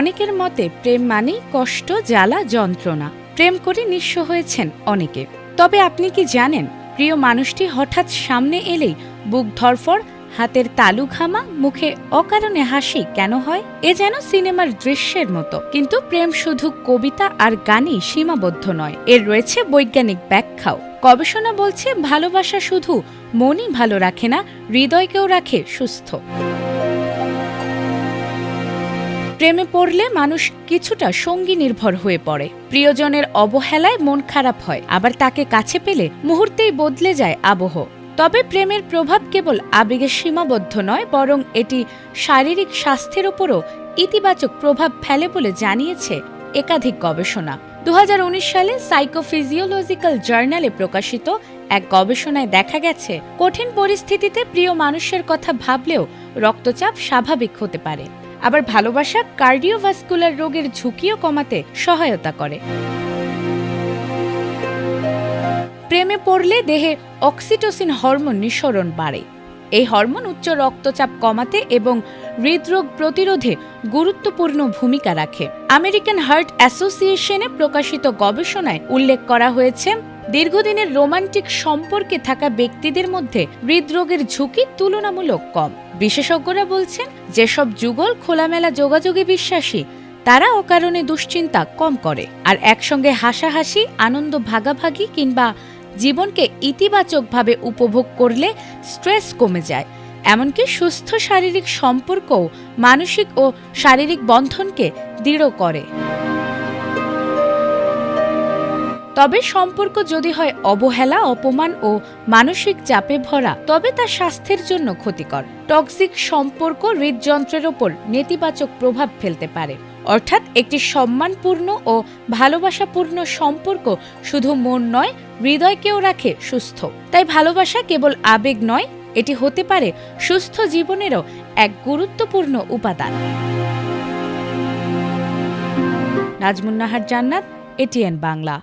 অনেকের মতে প্রেম মানেই কষ্ট, জ্বালা, যন্ত্রণা। প্রেম করে নিঃস্ব হয়েছেন অনেকে। তবে আপনি কি জানেন, প্রিয় মানুষটি হঠাৎ সামনে এলেই বুক ধড়ফড়, হাতের তালু ঘামা, মুখে অকারণে হাসি কেন হয়? এ যেন সিনেমার দৃশ্যের মতো। কিন্তু প্রেম শুধু কবিতা আর গানেই সীমাবদ্ধ নয়, এর রয়েছে বৈজ্ঞানিক ব্যাখ্যাও। গবেষণা বলছে ভালোবাসা শুধু মনই ভালো রাখে না, হৃদয়কেও রাখে সুস্থ। প্রেমে পড়লে মানুষ কিছুটা সঙ্গী নির্ভর হয়ে পড়ে। প্রিয়জনের অবহেলায় মন খারাপ হয়, আবার তাকে কাছে পেলে মুহূর্তেই বদলে যায় আবহ। তবে প্রেমের প্রভাব কেবল আবেগে সীমাবদ্ধ নয়, বরং এটি শারীরিক স্বাস্থ্যের উপরও ইতিবাচক প্রভাব ফেলে বলে জানিয়েছে একাধিক গবেষণা। 2019 সালে সাইকোফিজিওলজিক্যাল জার্নালে প্রকাশিত এক গবেষণায় দেখা গেছে, কঠিন পরিস্থিতিতে প্রিয় মানুষের কথা ভাবলেও রক্তচাপ স্বাভাবিক হতে পারে। আবার ভালোবাসা কার্ডিওভাস্কুলার রোগের ঝুঁকিও কমাতে সহায়তা করে। প্রেমে পড়লে দেহে অক্সিটোসিন হরমোন নিঃসরণ বাড়ে। এই হরমোন উচ্চ রক্তচাপ কমাতে এবং হৃদরোগ প্রতিরোধে গুরুত্বপূর্ণ ভূমিকা রাখে। আমেরিকান হার্ট অ্যাসোসিয়েশনে প্রকাশিত গবেষণায় উল্লেখ করা হয়েছে, দীর্ঘদিনের রোমান্টিক সম্পর্কে থাকা ব্যক্তিদের মধ্যে হৃদরোগের ঝুঁকি তুলনামূলক কম। বিশেষজ্ঞরা বলছেন, যেসব যুগল খোলামেলা যোগাযোগে বিশ্বাসী, তারা অকারণে দুশ্চিন্তা কম করে, আর একসঙ্গে হাসাহাসি, আনন্দ ভাগাভাগি কিংবা জীবনকে ইতিবাচকভাবে উপভোগ করলে স্ট্রেস কমে যায়। এমনকি সুস্থ শারীরিক সম্পর্কও মানসিক ও শারীরিক বন্ধনকে দৃঢ় করে। তবে সম্পর্ক যদি হয় অবহেলা, অপমান ও মানসিক চাপে ভরা, তবে তা স্বাস্থ্যের জন্য ক্ষতিকর। টক্সিক সম্পর্ক হৃদযন্ত্রের ওপর নেতিবাচক প্রভাব ফেলতে পারে। অর্থাৎ একটি সম্মানপূর্ণ ও ভালোবাসাপূর্ণ সম্পর্ক শুধু মন নয়, হৃদয়কেও রাখে সুস্থ। তাই ভালোবাসা কেবল আবেগ নয়, এটি হতে পারে সুস্থ জীবনেরও এক গুরুত্বপূর্ণ উপাদান। নাজমুন নাহার জান্নাত, এটিএন বাংলা।